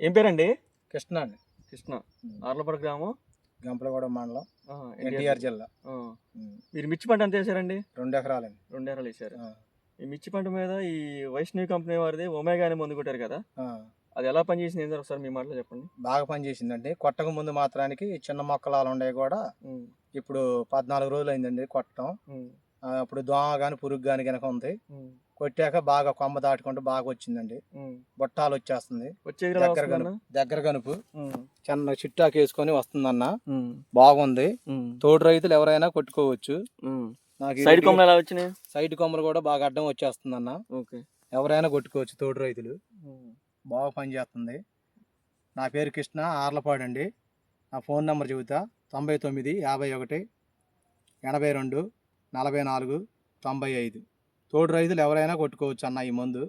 ఏం పేరండి? కృష్ణ అండి. కృష్ణ. ఆర్లపాడు గ్రామం, గంపలగూడ మండలం, ఆ, ఎన్టీఆర్ జిల్లా. ఆ. మీరు మిర్చి పంట ఎంత వేసారండి? 2 ఎకరాలండి. 2 ఎకరాలు వేసారు. ఆ, ఈ మిర్చి పంట మీద ఈ వైష్ణవి కంపెనీ వారిది ఒమేగా అనే మందు కొట్టారు కదా, ఆ. అది ఎలా పనిచేసింది ఏంటో ఒకసారి మీ మాటలో చెప్పండి. బాగా పనిచేసిందండి. కొట్టక ముందు మాత్రానికి చిన్న మొక్కలు అలా ఉండేవి కూడా ఉమ్, ఇప్పుడు 14 రోజులు అయిందండి కొట్టడం. ఉమ్, ఇప్పుడు దోమ కానీ పురుగు కానీ కనుక ఉంది. ఉమ్, కొట్టాక బాగా కొమ్మ దాటుకుంటూ బాగా వచ్చిందండి. ఉమ్. బుట్టాలు వచ్చేస్తుంది. వచ్చే ఎకరాలు దగ్గర వస్తుందన్న? గనుపు, దగ్గర గనుపు ఉమ్, చిన్న చిట్టాకు వేసుకొని వస్తుందన్న. ఉమ్, బాగుంది. ఉమ్, తోడు రైతులు ఎవరైనా కొట్టుకోవచ్చు. ఉమ్. నాకు సైడ్ కొమ్మలు ఎలా వచ్చినాయి? సైడ్ కొమ్మలు కూడా బాగా అడ్డం వచ్చేస్తుందన్న. ఓకే. ఎవరైనా కొట్టుకోవచ్చు తోడు రైతులు. ఉమ్. బాగా పనిచేస్తుంది. నా పేరు కృష్ణ, ఆర్లపాడు అండి. నా ఫోన్ నెంబర్ చెబుతా: 99 51 82 44 95. తోడు రైతులు ఎవరైనా కొట్టుకోవచ్చు అన్న ఈ మందు.